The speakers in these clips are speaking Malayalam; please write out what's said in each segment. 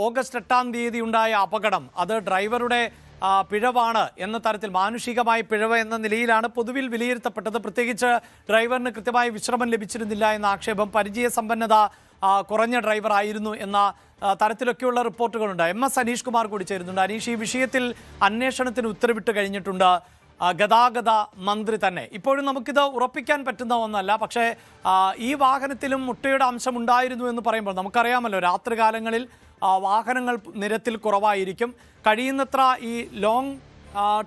ഓഗസ്റ്റ് 8-ാം തീയതി ഉണ്ടായ അപകടം അത് ഡ്രൈവറുടെ പിഴവാണ് എന്ന തരത്തിൽ മാനുഷികമായ പിഴവ് എന്ന നിലയിലാണ് പൊതുവിൽ വിലയിരുത്തപ്പെട്ടത്. പ്രത്യേകിച്ച് ഡ്രൈവറിന് കൃത്യമായി വിശ്രമം ലഭിച്ചിരുന്നില്ല എന്ന ആക്ഷേപം, പരിചയസമ്പന്നത കുറഞ്ഞ ഡ്രൈവർ ആയിരുന്നു എന്ന തരത്തിലൊക്കെയുള്ള റിപ്പോർട്ടുകളുണ്ട്. MS അനീഷ് കുമാർ കൂടി ചേരുന്നുണ്ട്. അനീഷ്, ഈ വിഷയത്തിൽ അന്വേഷണത്തിന് ഉത്തരവിട്ട് കഴിഞ്ഞിട്ടുണ്ട് ഗതാഗത മന്ത്രി തന്നെ. ഇപ്പോഴും നമുക്കിത് ഉറപ്പിക്കാൻ പറ്റുന്ന ഒന്നല്ല. പക്ഷേ ഈ വാഹനത്തിലും മുട്ടയുടെ അംശം ഉണ്ടായിരുന്നു എന്ന് പറയുമ്പോൾ നമുക്കറിയാമല്ലോ, രാത്രികാലങ്ങളിൽ വാഹനങ്ങൾ നിരത്തിൽ കുറവായിരിക്കും. കഴിയുന്നത്ര ഈ ലോങ്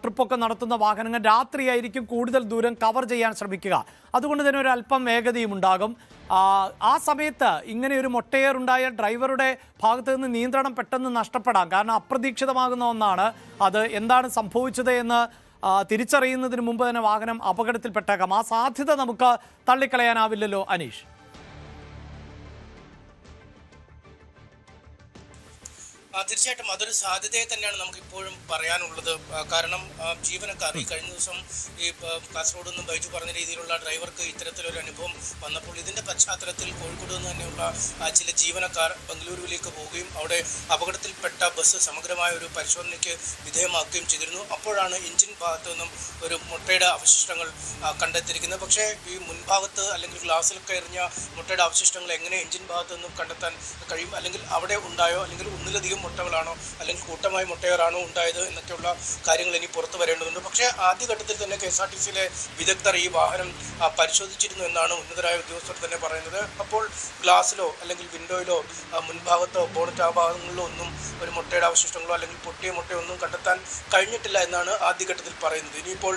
ട്രിപ്പൊക്കെ നടത്തുന്ന വാഹനങ്ങൾ രാത്രിയായിരിക്കും കൂടുതൽ ദൂരം കവർ ചെയ്യാൻ ശ്രമിക്കുക. അതുകൊണ്ട് തന്നെ ഒരു അല്പം വേഗതയും ഉണ്ടാകും. ആ സമയത്ത് ഇങ്ങനെ ഒരു മൊട്ടയേറുണ്ടായ ഡ്രൈവറുടെ ഭാഗത്ത് നിന്ന് നിയന്ത്രണം പെട്ടെന്ന് നഷ്ടപ്പെടാം. കാരണം അപ്രതീക്ഷിതമാകുന്ന ഒന്നാണ് അത്. എന്താണ് സംഭവിച്ചത് എന്ന് തിരിച്ചറിയുന്നതിന് മുമ്പ് തന്നെ വാഹനം അപകടത്തിൽപ്പെട്ടേക്കാം. ആ സാധ്യത നമുക്ക് തള്ളിക്കളയാനാവില്ലല്ലോ അനീഷ്. തീർച്ചയായിട്ടും അതൊരു സാധ്യതയെ തന്നെയാണ് നമുക്കിപ്പോഴും പറയാനുള്ളത്. കാരണം ജീവനക്കാർ ഈ കഴിഞ്ഞ ദിവസം ഈ കാസർഗോഡ് നിന്നും ബൈജു പറഞ്ഞ രീതിയിലുള്ള ഡ്രൈവർക്ക് ഇത്തരത്തിലൊരു അനുഭവം വന്നപ്പോൾ ഇതിന്റെ പശ്ചാത്തലത്തിൽ കോഴിക്കോട് നിന്ന് തന്നെയുള്ള ചില ജീവനക്കാർ ബംഗളൂരുവിലേക്ക് പോവുകയും അവിടെ അപകടത്തിൽപ്പെട്ട ബസ് സമഗ്രമായ ഒരു പരിശോധനയ്ക്ക് വിധേയമാക്കുകയും ചെയ്തിരുന്നു. അപ്പോഴാണ് എഞ്ചിൻ ഭാഗത്തു നിന്നും ഒരു മുട്ടയുടെ അവശിഷ്ടങ്ങൾ കണ്ടെത്തിയിരിക്കുന്നത്. പക്ഷേ ഈ മുൻഭാഗത്ത് അല്ലെങ്കിൽ ഗ്ലാസ്സിലൊക്കെ എറിഞ്ഞ മുട്ടയുടെ അവശിഷ്ടങ്ങൾ എങ്ങനെ എഞ്ചിൻ ഭാഗത്തു നിന്നും കണ്ടെത്താൻ കഴിയും? അല്ലെങ്കിൽ അവിടെ ഉണ്ടായോ, അല്ലെങ്കിൽ ഒന്നിലധികം മുട്ടകളാണോ അല്ലെങ്കിൽ കൂട്ടമായ മുട്ടയേറാണോ ഉണ്ടായത് എന്നൊക്കെയുള്ള കാര്യങ്ങൾ ഇനി പുറത്തു വരേണ്ടതുണ്ട്. പക്ഷേ ആദ്യഘട്ടത്തിൽ തന്നെ KSRTCയിലെ വിദഗ്ധർ ഈ വാഹനം പരിശോധിച്ചിരുന്നു എന്നാണ് ഉന്നതരായ ഉദ്യോഗസ്ഥർ തന്നെ പറയുന്നത്. അപ്പോൾ ഗ്ലാസ്സിലോ അല്ലെങ്കിൽ വിൻഡോയിലോ മുൻഭാഗത്തോ ബോണറ്റ് ആ ഭാഗങ്ങളിലോ ഒന്നും ഒരു മുട്ടയുടെ അവശിഷ്ടങ്ങളോ അല്ലെങ്കിൽ പൊട്ടിയ മുട്ടയോ ഒന്നും കണ്ടെത്താൻ കഴിഞ്ഞിട്ടില്ല എന്നാണ് ആദ്യഘട്ടത്തിൽ പറയുന്നത്. ഇനിയിപ്പോൾ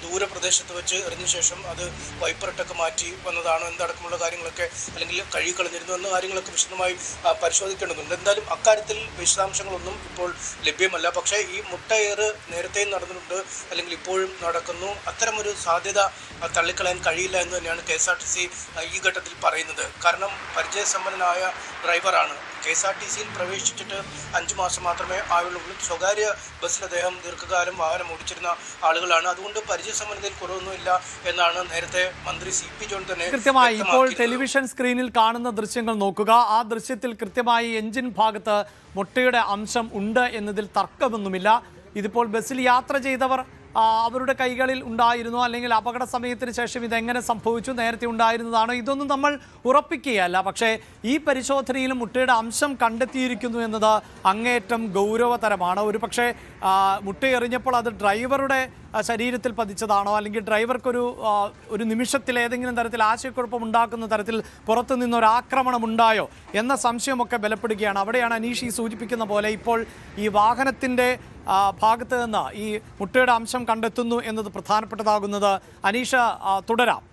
ദൂരപ്രദേശത്ത് വെച്ച് എറിഞ്ഞ ശേഷം അത് വൈപ്പറിട്ടൊക്കെ മാറ്റി വന്നതാണോ എന്തടക്കമുള്ള കാര്യങ്ങളൊക്കെ അല്ലെങ്കിൽ കഴുകി കളഞ്ഞിരുന്നു എന്ന കാര്യങ്ങളൊക്കെ വിശദമായി പരിശോധിക്കേണ്ടതുണ്ട്. എന്തായാലും അക്കാര്യത്തിൽ വിശദാംശങ്ങളൊന്നും ഇപ്പോൾ ലഭ്യമല്ല. പക്ഷേ ഈ മുട്ടയേറ് നേരത്തെയും നടന്നിട്ടുണ്ട് അല്ലെങ്കിൽ ഇപ്പോഴും നടക്കുന്നു. അത്തരമൊരു സാധ്യത തള്ളിക്കളയാൻ കഴിയില്ല എന്ന് തന്നെയാണ് KSRTC ഈ ഘട്ടത്തിൽ പറയുന്നത്. കാരണം പരിചയസമ്പന്നനായ ഡ്രൈവറാണ്. KSRTCയിൽ പ്രവേശിച്ചിട്ട് 5 മാസം മാത്രമേ ആയുള്ളൂ. സ്വകാര്യ ബസ്സിൽ അദ്ദേഹം ദീർഘകാലം വാഹനം ഓടിച്ചിരുന്ന ആളുകളാണ്. അതുകൊണ്ട് പരിചയസമ്പന്നതയിൽ കുറവൊന്നുമില്ല എന്നാണ് നേരത്തെ മന്ത്രി CP ജോൺ തന്നെ കൃത്യമായി ഇപ്പോൾ ടെലിവിഷൻ സ്ക്രീനിൽ കാണുന്ന ദൃശ്യങ്ങൾ നോക്കുക. ആ ദൃശ്യത്തിൽ കൃത്യമായി എഞ്ചിൻ ഭാഗത്ത് മുട്ടയുടെ അംശം ഉണ്ട് എന്നതിൽ തർക്കമൊന്നുമില്ല. ഇതിപ്പോൾ ബസ്സിൽ യാത്ര ചെയ്തവർ അവരുടെ കൈകളിൽ ഉണ്ടായിരുന്നോ, അല്ലെങ്കിൽ അപകട സമയത്തിന് ശേഷം ഇതെങ്ങനെ സംഭവിച്ചു, നേരത്തെ ഉണ്ടായിരുന്നതാണോ, ഇതൊന്നും നമ്മൾ ഉറപ്പിക്കുകയല്ല. പക്ഷേ ഈ പരിശോധനയിലും മുട്ടയുടെ അംശം കണ്ടെത്തിയിരിക്കുന്നു എന്നത് അങ്ങേയറ്റം ഗൗരവതരമാണ്. ഒരു പക്ഷേ മുട്ടയെറിഞ്ഞപ്പോൾ അത് ഡ്രൈവറുടെ ശരീരത്തിൽ പതിച്ചതാണോ, അല്ലെങ്കിൽ ഡ്രൈവർക്കൊരു നിമിഷത്തിൽ ഏതെങ്കിലും തരത്തിൽ ആശയക്കുഴപ്പം ഉണ്ടാക്കുന്ന തരത്തിൽ പുറത്തു നിന്നൊരാക്രമണം ഉണ്ടായോ എന്ന സംശയമൊക്കെ ബലപ്പെടുകയാണ്. അവിടെയാണ് അനീഷ് സൂചിപ്പിക്കുന്ന പോലെ ഇപ്പോൾ ഈ വാഹനത്തിൻ്റെ ഭാഗത്ത് നിന്ന് ഈ മുട്ടയുടെ അംശം കണ്ടെത്തുന്നു എന്നത് പ്രധാനപ്പെട്ടതാകുന്നത്. അനീഷ്, തുടരാം.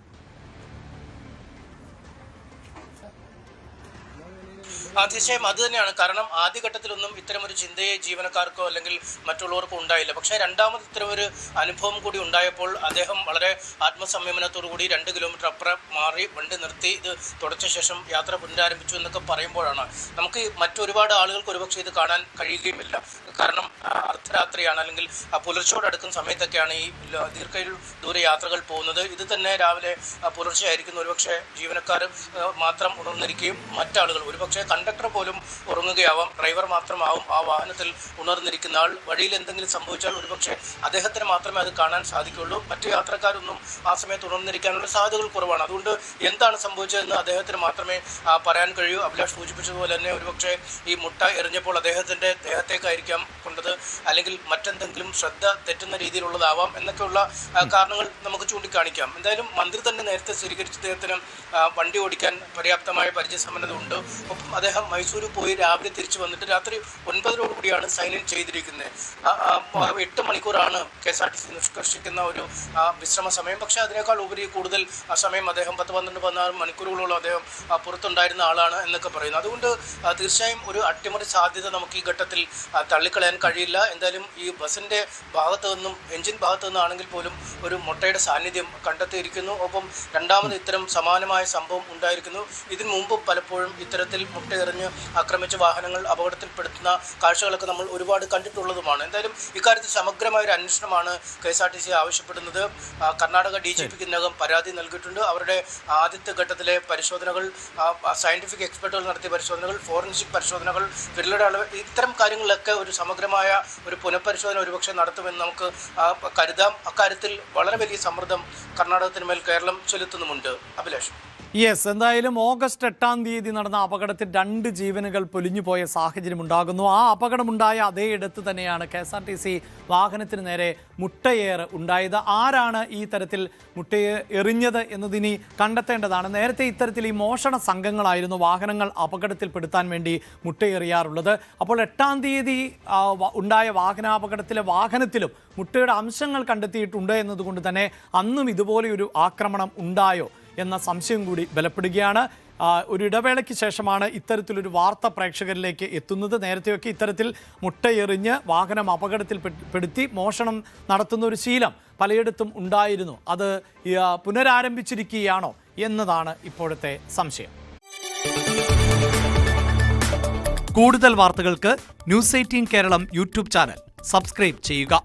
തീർച്ചയായും അത് തന്നെയാണ്. കാരണം ആദ്യഘട്ടത്തിലൊന്നും ഇത്തരമൊരു ചിന്തയെ ജീവനക്കാർക്കോ അല്ലെങ്കിൽ മറ്റുള്ളവർക്കോ ഉണ്ടായില്ല. പക്ഷേ രണ്ടാമത് ഇത്തരമൊരു അനുഭവം കൂടി ഉണ്ടായപ്പോൾ അദ്ദേഹം വളരെ ആത്മസംയമനത്തോടു കൂടി 2 കിലോമീറ്റർ അപ്പുറം മാറി വണ്ടി നിർത്തി ഇത് തുടച്ച ശേഷം യാത്ര പുനരാരംഭിച്ചു എന്നൊക്കെ പറയുമ്പോഴാണ് നമുക്ക് മറ്റൊരുപാട് ആളുകൾക്ക് ഒരുപക്ഷെ ഇത് കാണാൻ കഴിയുകയുമില്ല. കാരണം അർദ്ധരാത്രിയാണ് അല്ലെങ്കിൽ പുലർച്ചയോടടുക്കുന്ന സമയത്തൊക്കെയാണ് ഈ ദൂര യാത്രകൾ പോകുന്നത്. ഇത് തന്നെ രാവിലെ പുലർച്ചെ ആയിരിക്കുന്ന ഒരുപക്ഷെ ജീവനക്കാർ മാത്രം ഉണർന്നിരിക്കുകയും മറ്റാളുകൾ ഒരുപക്ഷെ കണ്ടക്ടർ പോലും ഉറങ്ങുകയാവാം, ഡ്രൈവർ മാത്രമാവും ആ വാഹനത്തിൽ ഉണർന്നിരിക്കുന്ന ആൾ. വഴിയിൽ എന്തെങ്കിലും സംഭവിച്ചാൽ ഒരുപക്ഷെ അദ്ദേഹത്തിന് മാത്രമേ അത് കാണാൻ സാധിക്കുകയുള്ളൂ. മറ്റു യാത്രക്കാരൊന്നും ആ സമയത്ത് ഉണർന്നിരിക്കാനുള്ള സാധ്യതകൾ കുറവാണ്. അതുകൊണ്ട് എന്താണ് സംഭവിച്ചതെന്ന് അദ്ദേഹത്തിന് മാത്രമേ പറയാൻ കഴിയൂ. അഭിലാഷ് സൂചിപ്പിച്ചതുപോലെ തന്നെ ഒരുപക്ഷെ ഈ മുട്ട എറിഞ്ഞപ്പോൾ അദ്ദേഹത്തിൻ്റെ ദേഹത്തേക്കായിരിക്കാം കൊണ്ടത്, അല്ലെങ്കിൽ മറ്റെന്തെങ്കിലും ശ്രദ്ധ തെറ്റുന്ന രീതിയിലുള്ളതാവാം എന്നൊക്കെയുള്ള കാരണങ്ങൾ നമുക്ക് ചൂണ്ടിക്കാണിക്കാം. എന്തായാലും മന്ത്രി തന്നെ നേരത്തെ സ്ഥിരീകരിച്ച അദ്ദേഹത്തിന് വണ്ടി ഓടിക്കാൻ പര്യാപ്തമായ പരിചയസമ്പന്നത ഉണ്ട്. ഒപ്പം അദ്ദേഹം മൈസൂരിൽ പോയി രാവിലെ തിരിച്ചു വന്നിട്ട് രാത്രി 9 കൂടിയാണ് സൈൻ ഇൻ ചെയ്തിരിക്കുന്നത്. 8 മണിക്കൂറാണ് KSRTC നിഷ്കർഷിക്കുന്ന ഒരു വിശ്രമ സമയം. പക്ഷേ അതിനേക്കാൾ ഉപരി കൂടുതൽ സമയം അദ്ദേഹം 10-12-16 മണിക്കൂറുകളോളം അദ്ദേഹം പുറത്തുണ്ടായിരുന്ന ആളാണ് എന്നൊക്കെ പറയുന്നു. അതുകൊണ്ട് തീർച്ചയായും ഒരു അട്ടിമറി സാധ്യത നമുക്ക് ഈ ഘട്ടത്തിൽ തള്ളിക്കളയാൻ കഴിയില്ല. എന്തായാലും ഈ ബസ്സിൻ്റെ ഭാഗത്തു നിന്നും എഞ്ചിൻ ഭാഗത്തു നിന്നാണെങ്കിൽ പോലും ഒരു മുട്ടയുടെ സാന്നിധ്യം കണ്ടെത്തിയിരിക്കുന്നു. ഒപ്പം രണ്ടാമത് ഇത്തരം സമാനമായ സംഭവം ഉണ്ടായിരിക്കുന്നു. ഇതിനു മുമ്പ് പലപ്പോഴും ഇത്തരത്തിൽ മുട്ട വളഞ്ഞിറഞ്ഞ് ആക്രമിച്ച് വാഹനങ്ങൾ അപകടത്തിൽപ്പെടുത്തുന്ന കാഴ്ചകളൊക്കെ നമ്മൾ ഒരുപാട് കണ്ടിട്ടുള്ളതുമാണ്. എന്തായാലും ഇക്കാര്യത്തിൽ സമഗ്രമായ ഒരു അന്വേഷണമാണ് KSRTC ആവശ്യപ്പെടുന്നത്. കർണാടക DGPക്ക് ഇതിനകം പരാതി നൽകിയിട്ടുണ്ട്. അവരുടെ ആദ്യത്തെ ഘട്ടത്തിലെ പരിശോധനകൾ, സയന്റിഫിക് എക്സ്പെർട്ടുകൾ നടത്തിയ പരിശോധനകൾ, ഫോറൻസിക് പരിശോധനകൾ, വിരലുടെ അളവ്, ഇത്തരം കാര്യങ്ങളിലൊക്കെ ഒരു സമഗ്രമായ ഒരു പുനഃപരിശോധന ഒരുപക്ഷെ നടത്തുമെന്ന് നമുക്ക് കരുതാം. അക്കാര്യത്തിൽ വളരെ വലിയ സമ്മർദ്ദം കർണാടകത്തിന് മേൽ കേരളം ചെലുത്തുന്നുമുണ്ട്. അഭിലാഷ്. യെസ്, എന്തായാലും ഓഗസ്റ്റ് 8-ാം തീയതി നടന്ന അപകടത്തിൽ 2 ജീവനുകൾ പൊലിഞ്ഞുപോയ സാഹചര്യം ഉണ്ടാകുന്നു. ആ അപകടമുണ്ടായ അതേ ഇടത്ത് തന്നെയാണ് KSRTC വാഹനത്തിന് നേരെ മുട്ടയേറ് ഉണ്ടായത്. ആരാണ് ഈ തരത്തിൽ മുട്ടയെറിഞ്ഞത് എന്നതിനി കണ്ടെത്തേണ്ടതാണ്. നേരത്തെ ഇത്തരത്തിൽ ഈ മോഷണ സംഘങ്ങളായിരുന്നു വാഹനങ്ങൾ അപകടത്തിൽപ്പെടുത്താൻ വേണ്ടി മുട്ടയെറിയാറുള്ളത്. അപ്പോൾ 8-ാം തീയതി ഉണ്ടായ വാഹനാപകടത്തിലെ വാഹനത്തിലും മുട്ടയുടെ അംശങ്ങൾ കണ്ടെത്തിയിട്ടുണ്ട് എന്നതുകൊണ്ട് തന്നെ അന്നും ഇതുപോലെയൊരു ആക്രമണം ഉണ്ടായോ എന്ന സംശയം കൂടി ബലപ്പെടുകയാണ്. ഒരു ഇടവേളയ്ക്ക് ശേഷമാണ് ഇത്തരത്തിലൊരു വാർത്ത പ്രേക്ഷകരിലേക്ക് എത്തുന്നത്. നേരത്തെയൊക്കെ ഇത്തരത്തിൽ മുട്ടയെറിഞ്ഞ് വാഹനം അപകടത്തിൽപ്പെടുത്തി മോഷണം നടത്തുന്ന ഒരു ശീലം പലയിടത്തും ഉണ്ടായിരുന്നു. അത് പുനരാരംഭിച്ചിരിക്കുകയാണോ എന്നതാണ് ഇപ്പോഴത്തെ സംശയം. കൂടുതൽ വാർത്തകൾക്ക് News 18 Keralam YouTube channel subscribe ചെയ്യുക.